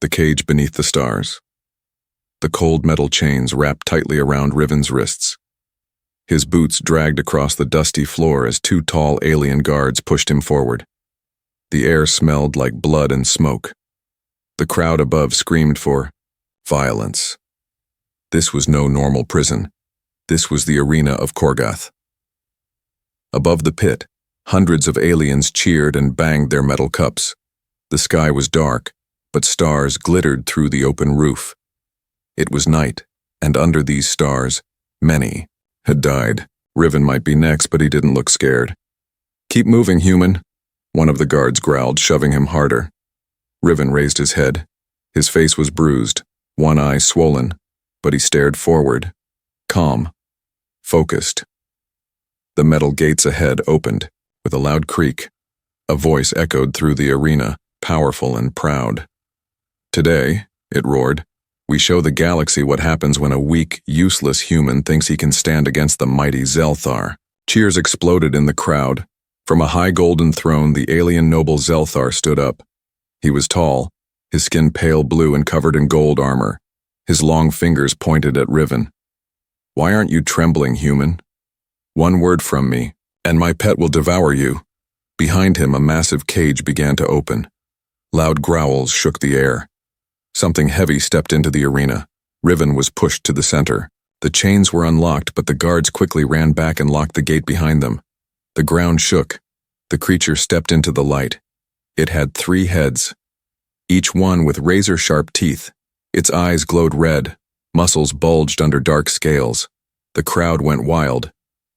The cage beneath the stars. The cold metal chains wrapped tightly around Riven's wrists. His boots dragged across the dusty floor as two tall alien guards pushed him forward. The air smelled like blood and smoke. The crowd above screamed for violence. This was no normal prison. This was the arena of Korgoth. Above the pit, hundreds of aliens cheered and banged their metal cups. The sky was dark, but stars glittered through the open roof. It was night, and under these stars, many had died. Riven might be next, but he didn't look scared. "Keep moving, human," one of the guards growled, shoving him harder. Riven raised his head. His face was bruised, one eye swollen, but he stared forward, calm, focused. The metal gates ahead opened, with a loud creak. A voice echoed through the arena, powerful and proud. "Today," it roared, "we show the galaxy what happens when a weak, useless human thinks he can stand against the mighty Zelthar." Cheers exploded in the crowd. From a high golden throne, the alien noble Zelthar stood up. He was tall, his skin pale blue and covered in gold armor. His long fingers pointed at Riven. "Why aren't you trembling, human? One word from me, and my pet will devour you." Behind him, a massive cage began to open. Loud growls shook the air. Something heavy stepped into the arena. Riven was pushed to the center. The chains were unlocked, but the guards quickly ran back and locked the gate behind them. The ground shook. The creature stepped into the light. It had 3 heads, each one with razor-sharp teeth. Its eyes glowed red. Muscles bulged under dark scales. The crowd went wild.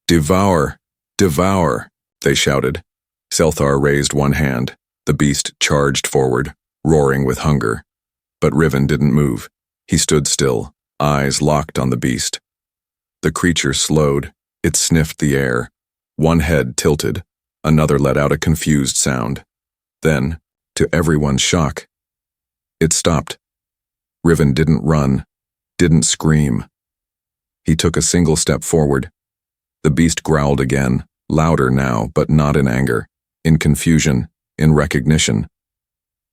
"Devour! Devour!" they shouted. Zelthar raised one hand. The beast charged forward, roaring with hunger. But Riven didn't move. He stood still, eyes locked on the beast. The creature slowed. It sniffed the air. One head tilted. Another let out a confused sound. Then, to everyone's shock, it stopped. Riven didn't run, didn't scream. He took a single step forward. The beast growled again, louder now, but not in anger, in confusion, in recognition.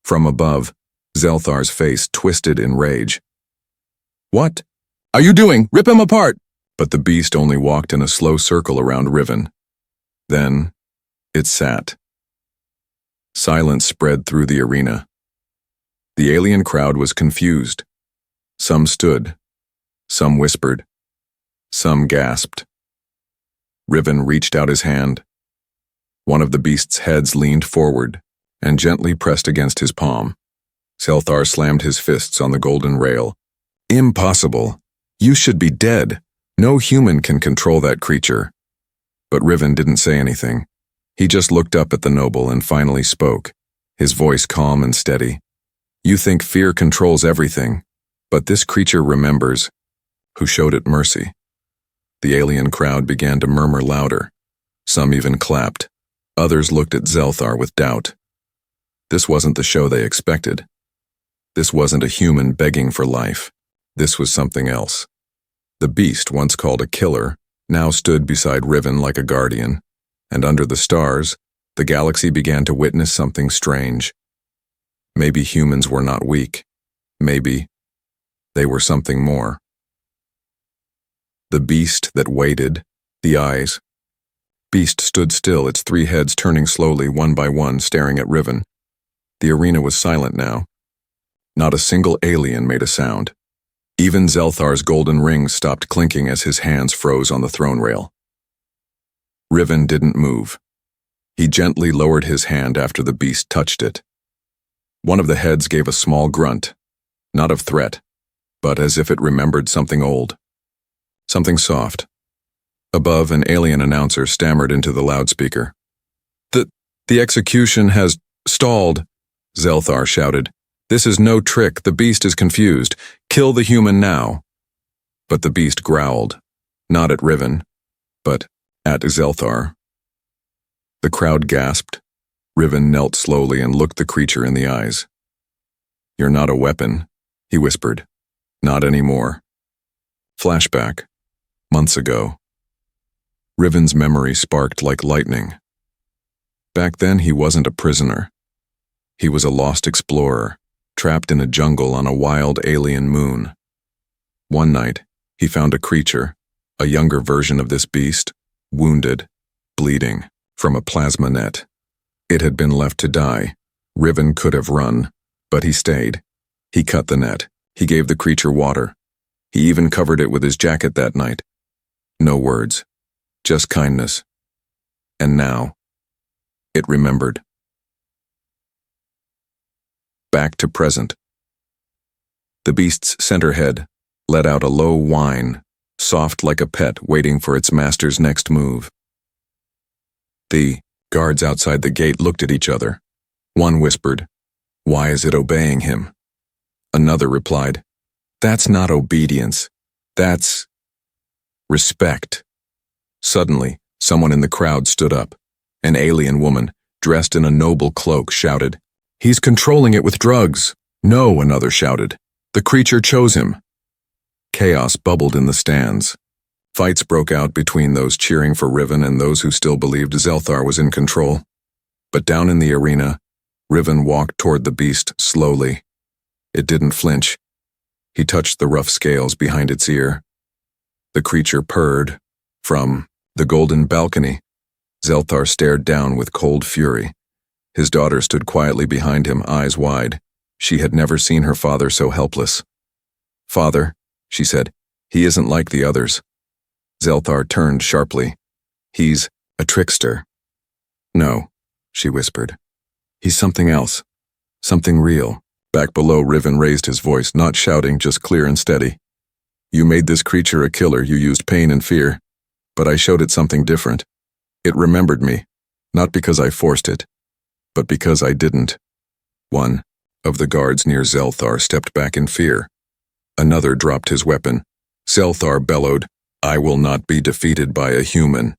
From above, Zelthar's face twisted in rage. "What are you doing? Rip him apart!" But the beast only walked in a slow circle around Riven. Then, it sat. Silence spread through the arena. The alien crowd was confused. Some stood. Some whispered. Some gasped. Riven reached out his hand. One of the beast's heads leaned forward and gently pressed against his palm. Zelthar slammed his fists on the golden rail. "Impossible! You should be dead! No human can control that creature." But Riven didn't say anything. He just looked up at the noble and finally spoke, his voice calm and steady. "You think fear controls everything, but this creature remembers who showed it mercy." The alien crowd began to murmur louder. Some even clapped. Others looked at Zelthar with doubt. This wasn't the show they expected. This wasn't a human begging for life. This was something else. The beast, once called a killer, now stood beside Riven like a guardian, and under the stars, the galaxy began to witness something strange. Maybe humans were not weak. Maybe they were something more. The beast that waited, the eyes. Beast stood still, its 3 heads turning slowly, one by one, staring at Riven. The arena was silent now. Not a single alien made a sound. Even Zelthar's golden rings stopped clinking as his hands froze on the throne rail. Riven didn't move. He gently lowered his hand after the beast touched it. One of the heads gave a small grunt, not of threat, but as if it remembered something old. Something soft. Above, an alien announcer stammered into the loudspeaker. The execution has stalled," Zelthar shouted. "This is no trick. The beast is confused. Kill the human now." But the beast growled, not at Riven, but at Zelthar. The crowd gasped. Riven knelt slowly and looked the creature in the eyes. "You're not a weapon," he whispered. "Not anymore." Flashback. Months ago. Riven's memory sparked like lightning. Back then he wasn't a prisoner. He was a lost explorer, trapped in a jungle on a wild alien moon. One night, he found a creature, a younger version of this beast, wounded, bleeding, from a plasma net. It had been left to die. Riven could have run, but he stayed. He cut the net. He gave the creature water. He even covered it with his jacket that night. No words, just kindness. And now, it remembered. Back to present. The beast's center head let out a low whine, soft like a pet waiting for its master's next move. The guards outside the gate looked at each other. One whispered, "Why is it obeying him?" Another replied, "That's not obedience. That's respect." Suddenly, someone in the crowd stood up. An alien woman, dressed in a noble cloak, shouted, "He's controlling it with drugs." "No," another shouted. "The creature chose him." Chaos bubbled in the stands. Fights broke out between those cheering for Riven and those who still believed Zelthar was in control. But down in the arena, Riven walked toward the beast slowly. It didn't flinch. He touched the rough scales behind its ear. The creature purred. From the golden balcony, Zelthar stared down with cold fury. His daughter stood quietly behind him, eyes wide. She had never seen her father so helpless. "Father," she said, "he isn't like the others." Zelthar turned sharply. "He's a trickster." "No," she whispered. "He's something else. Something real." Back below, Riven raised his voice, not shouting, just clear and steady. "You made this creature a killer. You used pain and fear. But I showed it something different. It remembered me, not because I forced it, but because I didn't." One of the guards near Zelthar stepped back in fear. Another dropped his weapon. Zelthar bellowed, "I will not be defeated by a human."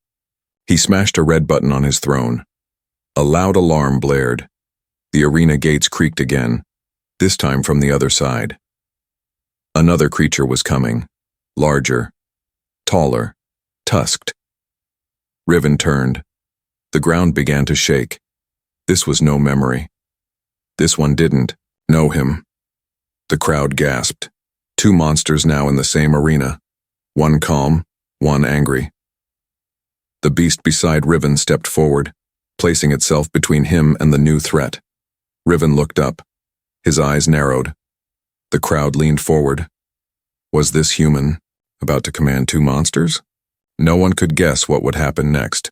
He smashed a red button on his throne. A loud alarm blared. The arena gates creaked again, this time from the other side. Another creature was coming, larger, taller, tusked. Riven turned. The ground began to shake. This was no memory. This one didn't know him. The crowd gasped. Two monsters now in the same arena. One calm, one angry. The beast beside Riven stepped forward, placing itself between him and the new threat. Riven looked up. His eyes narrowed. The crowd leaned forward. Was this human about to command two monsters? No one could guess what would happen next.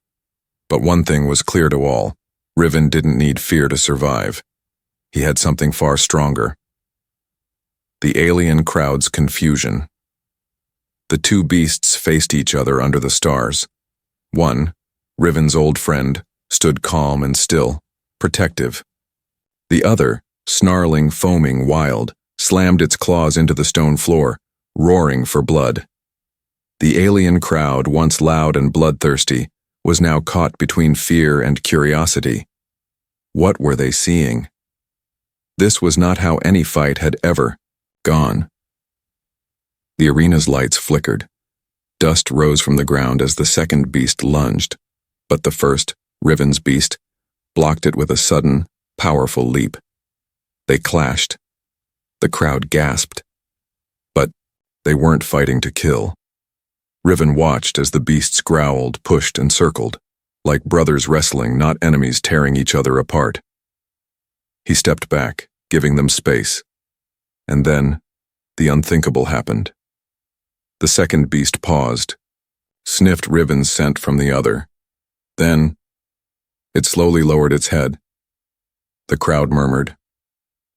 But one thing was clear to all. Riven didn't need fear to survive. He had something far stronger. The alien crowd's confusion. The two beasts faced each other under the stars. One, Riven's old friend, stood calm and still, protective. The other, snarling, foaming, wild, slammed its claws into the stone floor, roaring for blood. The alien crowd, once loud and bloodthirsty, was now caught between fear and curiosity. What were they seeing? This was not how any fight had ever gone. The arena's lights flickered. Dust rose from the ground as the second beast lunged, but the first, Riven's beast, blocked it with a sudden, powerful leap. They clashed. The crowd gasped. But they weren't fighting to kill. Riven watched as the beasts growled, pushed, and circled, like brothers wrestling, not enemies tearing each other apart. He stepped back, giving them space. And then, the unthinkable happened. The second beast paused, sniffed Riven's scent from the other. Then, it slowly lowered its head. The crowd murmured.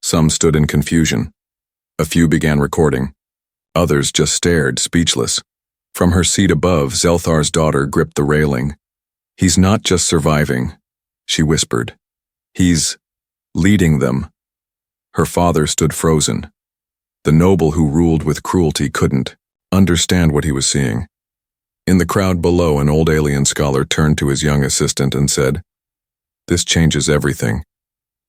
Some stood in confusion. A few began recording. Others just stared, speechless. From her seat above, Zelthar's daughter gripped the railing. "He's not just surviving," she whispered. "He's leading them." Her father stood frozen. The noble who ruled with cruelty couldn't understand what he was seeing. In the crowd below, an old alien scholar turned to his young assistant and said, "This changes everything.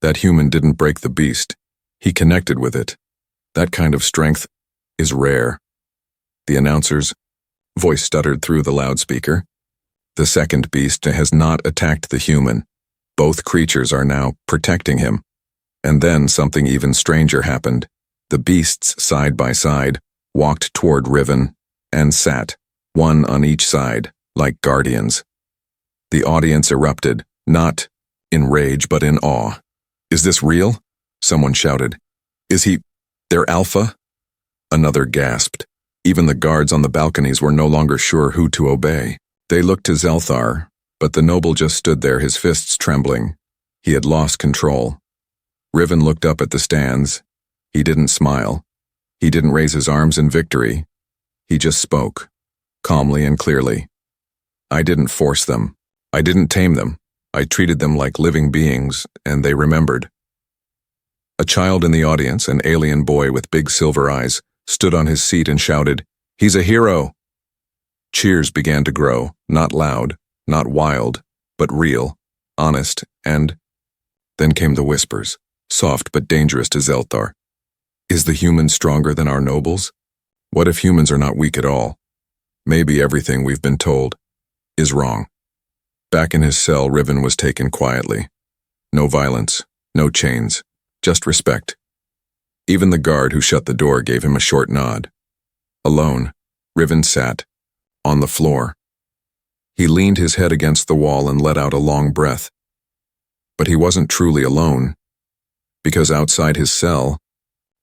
That human didn't break the beast. He connected with it. That kind of strength is rare." The announcer's voice stuttered through the loudspeaker. "The second beast has not attacked the human. Both creatures are now protecting him. And then something even stranger happened. The beasts, side by side, walked toward Riven and sat, one on each side, like guardians. The audience erupted, not in rage but in awe. "Is this real?" someone shouted. "Is he their alpha?" Another gasped. Even the guards on the balconies were no longer sure who to obey. They looked to Zelthar, but the noble just stood there, his fists trembling. He had lost control. Riven looked up at the stands. He didn't smile. He didn't raise his arms in victory. He just spoke, calmly and clearly. "I didn't force them. I didn't tame them. I treated them like living beings, and they remembered." A child in the audience, an alien boy with big silver eyes, stood on his seat and shouted, "He's a hero!" Cheers began to grow, not loud, not wild, but real, honest, and then came the whispers, soft but dangerous to Zelthar. "Is the human stronger than our nobles? What if humans are not weak at all? Maybe everything we've been told is wrong." Back in his cell, Riven was taken quietly. No violence, no chains, just respect. Even the guard who shut the door gave him a short nod. Alone, Riven sat, on the floor. He leaned his head against the wall and let out a long breath. But he wasn't truly alone, because outside his cell,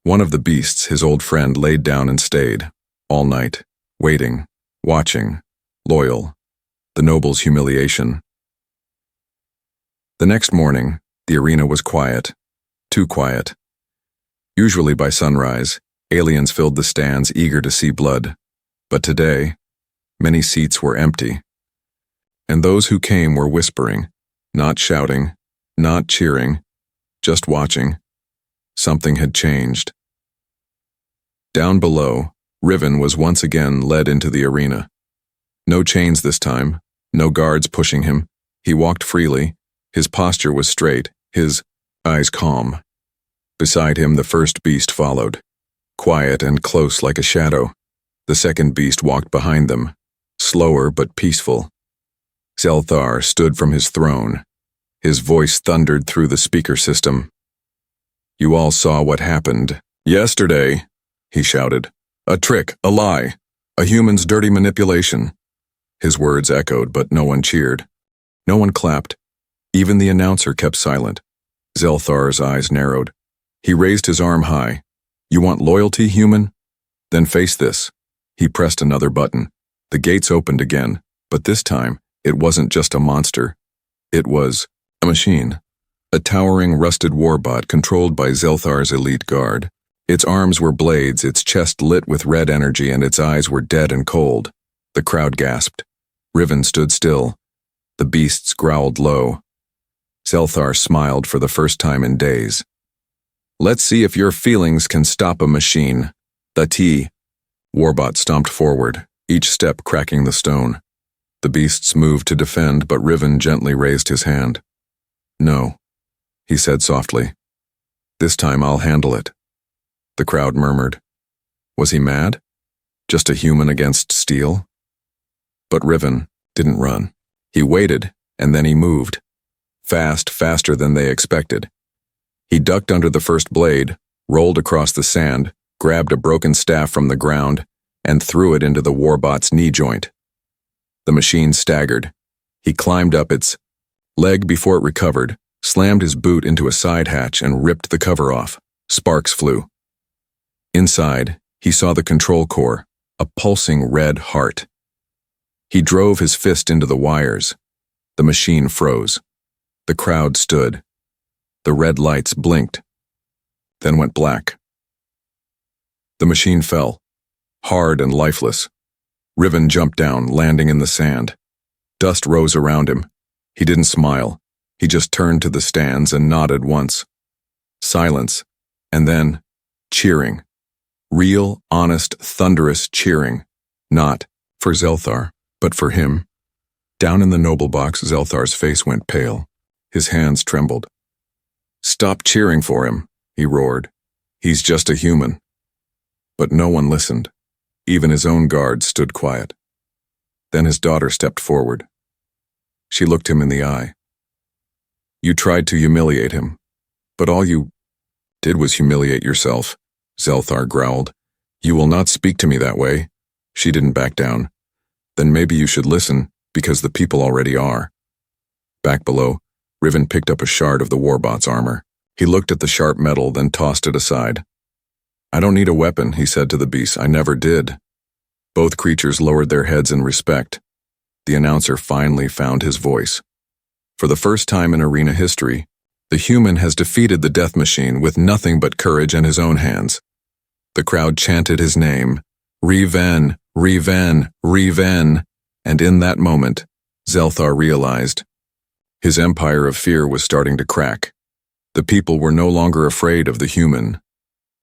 one of the beasts, his old friend, laid down and stayed, all night, waiting, watching, loyal, the noble's humiliation. The next morning, the arena was quiet, too quiet. Usually by sunrise, aliens filled the stands, eager to see blood. But today, many seats were empty. And those who came were whispering, not shouting, not cheering, just watching. Something had changed. Down below, Riven was once again led into the arena. No chains this time, no guards pushing him. He walked freely. His posture was straight, his eyes calm. Beside him, the first beast followed, quiet and close like a shadow. The second beast walked behind them, slower but peaceful. Zelthar stood from his throne. His voice thundered through the speaker system. "You all saw what happened yesterday," he shouted. "A trick, a lie, a human's dirty manipulation." His words echoed, but no one cheered. No one clapped. Even the announcer kept silent. Zelthar's eyes narrowed. He raised his arm high. "You want loyalty, human? Then face this." He pressed another button. The gates opened again, but this time, it wasn't just a monster. It was a machine. A towering, rusted warbot controlled by Zelthar's elite guard. Its arms were blades, its chest lit with red energy, and its eyes were dead and cold. The crowd gasped. Riven stood still. The beasts growled low. Zelthar smiled for the first time in days. "Let's see if your feelings can stop a machine. The T." Warbot stomped forward, each step cracking the stone. The beasts moved to defend, but Riven gently raised his hand. "No," he said softly. "This time I'll handle it." The crowd murmured. Was he mad? Just a human against steel? But Riven didn't run. He waited, and then he moved. Fast, faster than they expected. He ducked under the first blade, rolled across the sand, grabbed a broken staff from the ground, and threw it into the warbot's knee joint. The machine staggered. He climbed up its leg before it recovered, slammed his boot into a side hatch, and ripped the cover off. Sparks flew. Inside, he saw the control core, a pulsing red heart. He drove his fist into the wires. The machine froze. The crowd stood. The red lights blinked, then went black. The machine fell, hard and lifeless. Riven jumped down, landing in the sand. Dust rose around him. He didn't smile. He just turned to the stands and nodded once. Silence, and then cheering. Real, honest, thunderous cheering. Not for Zelthar, but for him. Down in the noble box, Zelthar's face went pale. His hands trembled. "Stop cheering for him," he roared. "He's just a human." But no one listened. Even his own guards stood quiet. Then his daughter stepped forward. She looked him in the eye. "You tried to humiliate him, but all you did was humiliate yourself, Zelthar growled. You will not speak to me that way. She didn't back down. Then maybe you should listen, because the people already are. Back below, Riven picked up a shard of the warbot's armor. He looked at the sharp metal, then tossed it aside. I don't need a weapon, he said to the beast. I never did. Both creatures lowered their heads in respect. The announcer finally found his voice. For the first time in arena history, the human has defeated the death machine with nothing but courage in his own hands. The crowd chanted his name, Riven, Riven, Riven, and in that moment, Zelthar realized his empire of fear was starting to crack. The people were no longer afraid of the human.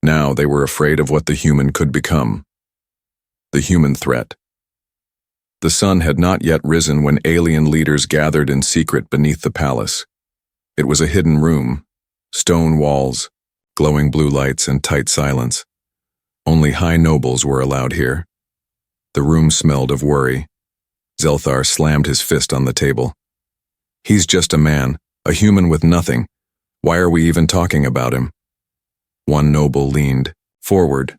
Now they were afraid of what the human could become. The human threat. The sun had not yet risen when alien leaders gathered in secret beneath the palace. It was a hidden room, stone walls, glowing blue lights, and tight silence. Only high nobles were allowed here. The room smelled of worry. Zelthar slammed his fist on the table. He's just a man, a human with nothing. Why are we even talking about him? One noble leaned forward.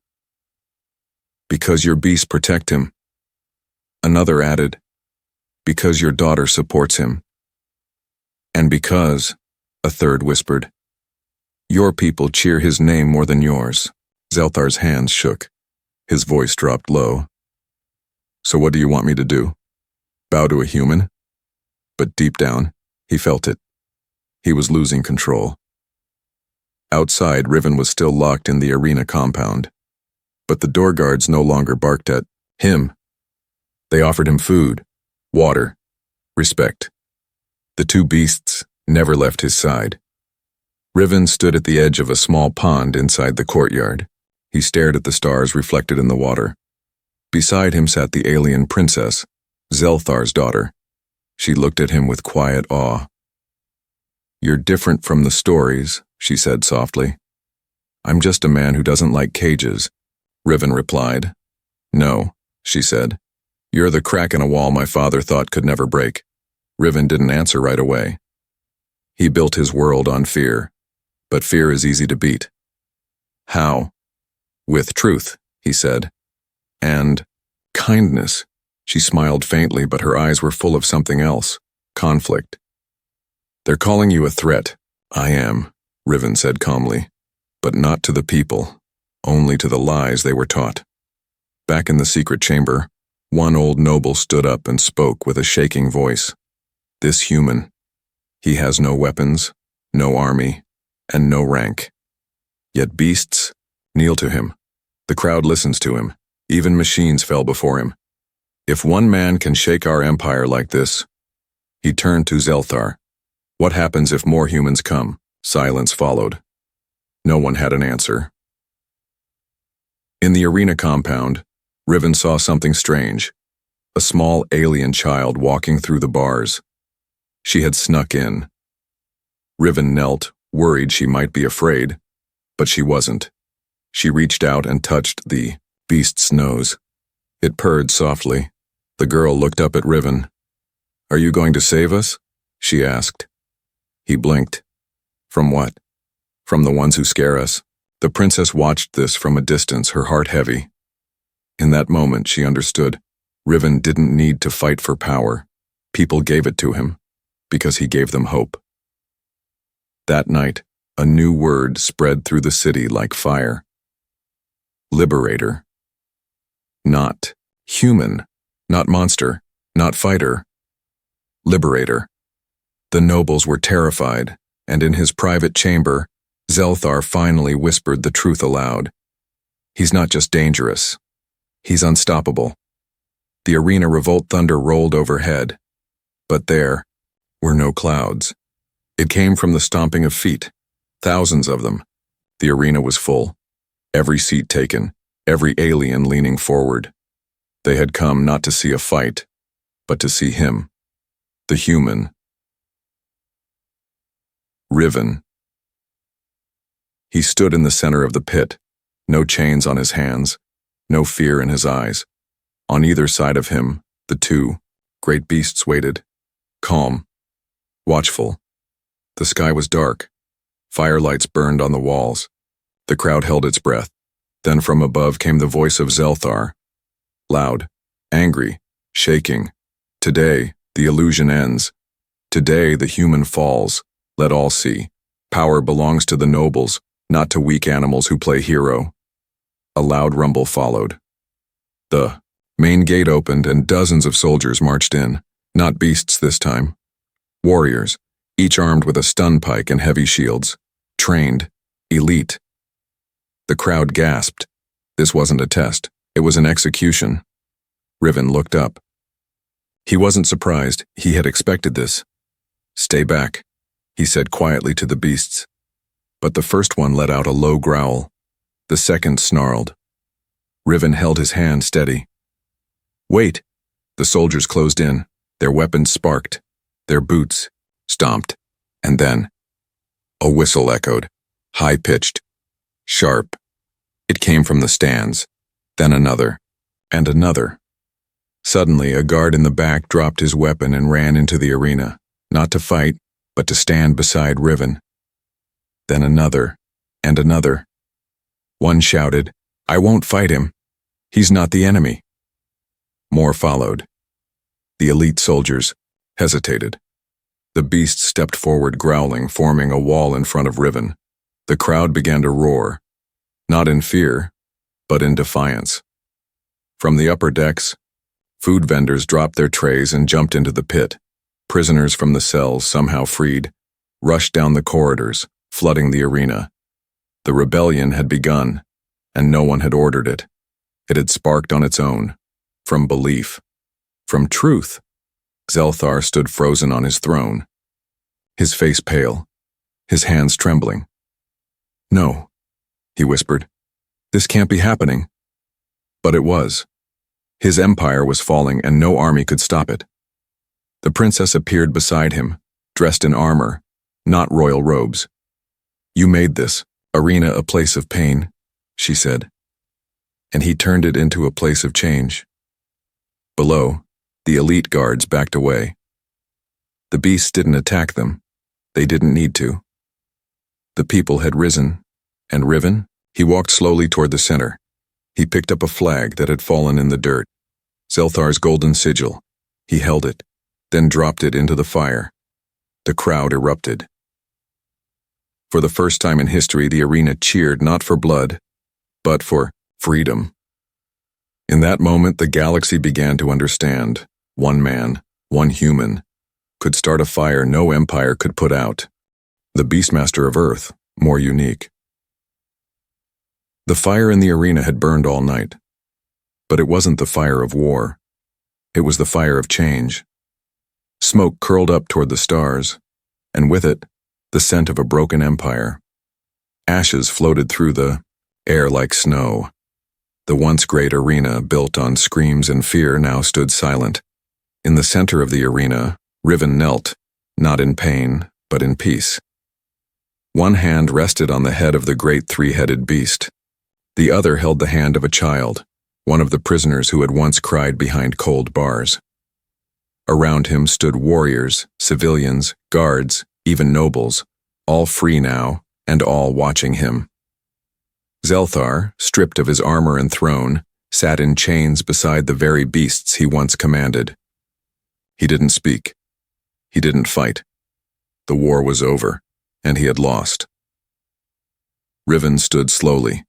Because your beasts protect him. Another added, because your daughter supports him. And because, a third whispered, your people cheer his name more than yours. Zelthar's hands shook. His voice dropped low. So what do you want me to do? Bow to a human? But deep down, he felt it. He was losing control. Outside, Riven was still locked in the arena compound. But the door guards no longer barked at him. They offered him food, water, respect. The two beasts never left his side. Riven stood at the edge of a small pond inside the courtyard. He stared at the stars reflected in the water. Beside him sat the alien princess, Zelthar's daughter. She looked at him with quiet awe. You're different from the stories, she said softly. I'm just a man who doesn't like cages, Riven replied. No, she said. You're the crack in a wall my father thought could never break. Riven didn't answer right away. He built his world on fear, but fear is easy to beat. How? With truth, he said. And kindness. She smiled faintly, but her eyes were full of something else, conflict. They're calling you a threat. I am, Riven said calmly, but not to the people, only to the lies they were taught. Back in the secret chamber, one old noble stood up and spoke with a shaking voice. This human, he has no weapons, no army, and no rank. Yet beasts kneel to him. The crowd listens to him. Even machines fell before him. If one man can shake our empire like this, he turned to Zelthar. What happens if more humans come? Silence followed. No one had an answer. In the arena compound, Riven saw something strange. A small alien child walking through the bars. She had snuck in. Riven knelt, worried she might be afraid, but she wasn't. She reached out and touched the beast's nose. It purred softly. The girl looked up at Riven. Are you going to save us? She asked. He blinked. From what? From the ones who scare us. The princess watched this from a distance, her heart heavy. In that moment, she understood. Riven didn't need to fight for power. People gave it to him, because he gave them hope. That night, a new word spread through the city like fire. Liberator. Not human, not monster, not fighter. Liberator. The nobles were terrified, and in his private chamber, Zelthar finally whispered the truth aloud. He's not just dangerous. He's unstoppable. The arena revolt thunder rolled overhead, but there were no clouds. It came from the stomping of feet, thousands of them. The arena was full, every seat taken, every alien leaning forward. They had come not to see a fight, but to see him, the human. Riven. He stood in the center of the pit, no chains on his hands, no fear in his eyes. On either side of him, the two great beasts waited, calm, watchful. The sky was dark. Firelights burned on the walls. The crowd held its breath. Then from above came the voice of Zelthar. Loud, angry, shaking. Today, the illusion ends. Today, the human falls. Let all see. Power belongs to the nobles, not to weak animals who play hero. A loud rumble followed. The main gate opened and dozens of soldiers marched in, not beasts this time. Warriors, each armed with a stun pike and heavy shields. Trained, elite. The crowd gasped. This wasn't a test, it was an execution. Riven looked up. He wasn't surprised, he had expected this. Stay back, he said quietly to the beasts. But the first one let out a low growl. The second snarled. Riven held his hand steady. Wait! The soldiers closed in, their weapons sparked, their boots stomped, and then a whistle echoed, high-pitched, sharp. It came from the stands, then another, and another. Suddenly, a guard in the back dropped his weapon and ran into the arena, not to fight, but to stand beside Riven. Then another, and another. One shouted, "I won't fight him. He's not the enemy." More followed. The elite soldiers hesitated. The beast stepped forward growling, forming a wall in front of Riven. The crowd began to roar, not in fear, but in defiance. From the upper decks, food vendors dropped their trays and jumped into the pit. Prisoners from the cells, somehow freed, rushed down the corridors, flooding the arena. The rebellion had begun, and no one had ordered it. It had sparked on its own, from belief, from truth. Zelthar stood frozen on his throne, his face pale, his hands trembling. "No," he whispered. "This can't be happening." But it was. His empire was falling and no army could stop it. The princess appeared beside him, dressed in armor, not royal robes. "You made this arena a place of pain," she said, "and he turned it into a place of change." Below, the elite guards backed away. The beasts didn't attack them. They didn't need to. The people had risen, and Riven, he walked slowly toward the center. He picked up a flag that had fallen in the dirt. Zelthar's golden sigil. He held it, then dropped it into the fire. The crowd erupted. For the first time in history, the arena cheered not for blood, but for freedom. In that moment, the galaxy began to understand. One man, one human, could start a fire no empire could put out. The Beastmaster of Earth, more unique. The fire in the arena had burned all night. But it wasn't the fire of war. It was the fire of change. Smoke curled up toward the stars, and with it, the scent of a broken empire. Ashes floated through the air like snow. The once great arena, built on screams and fear, now stood silent. In the center of the arena, Riven knelt, not in pain, but in peace. One hand rested on the head of the great three-headed beast. The other held the hand of a child, one of the prisoners who had once cried behind cold bars. Around him stood warriors, civilians, guards, even nobles, all free now, and all watching him. Zelthar, stripped of his armor and throne, sat in chains beside the very beasts he once commanded. He didn't speak. He didn't fight. The war was over, and he had lost. Riven stood slowly.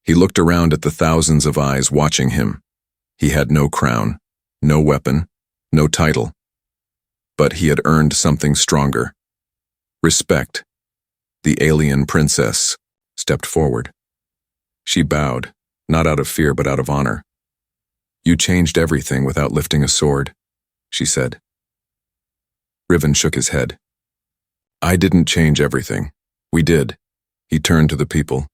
He looked around at the thousands of eyes watching him. He had no crown, no weapon, no title. But he had earned something stronger. Respect. The alien princess stepped forward. She bowed, not out of fear but out of honor. "You changed everything without lifting a sword," she said. Riven shook his head. "I didn't change everything. We did." He turned to the people.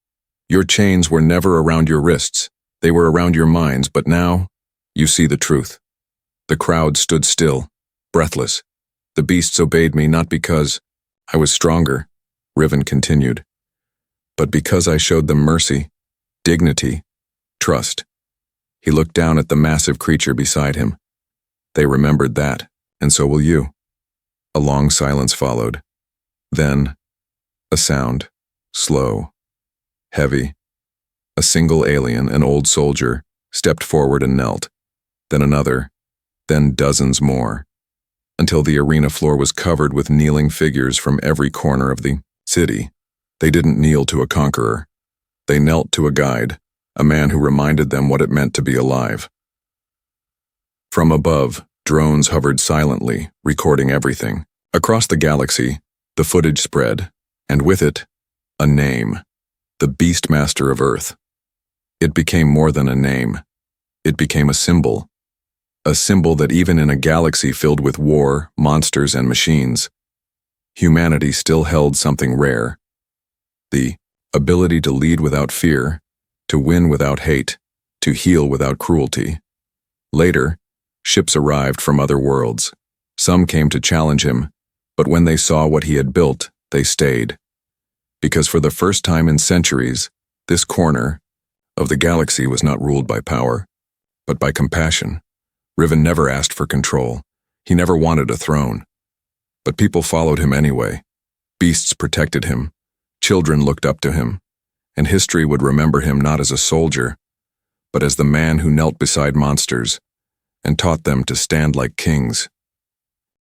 "Your chains were never around your wrists. They were around your minds, but now, you see the truth." The crowd stood still, breathless. "The beasts obeyed me not because I was stronger," Riven continued, "but because I showed them mercy, dignity, trust." He looked down at the massive creature beside him. "They remembered that, and so will you." A long silence followed. Then, a sound, slow, heavy. A single alien, an old soldier, stepped forward and knelt, then another, then dozens more, until the arena floor was covered with kneeling figures from every corner of the city. They didn't kneel to a conqueror. They knelt to a guide, a man who reminded them what it meant to be alive. From above, drones hovered silently, recording everything. Across the galaxy, the footage spread, and with it, a name, the Beastmaster of Earth. It became more than a name. It became a symbol that even in a galaxy filled with war, monsters, and machines, humanity still held something rare: the ability to lead without fear, to win without hate, to heal without cruelty. Later, ships arrived from other worlds. Some came to challenge him, but when they saw what he had built, they stayed. Because for the first time in centuries, this corner of the galaxy was not ruled by power, but by compassion. Riven never asked for control. He never wanted a throne. But people followed him anyway. Beasts protected him. Children looked up to him. And history would remember him not as a soldier, but as the man who knelt beside monsters and taught them to stand like kings.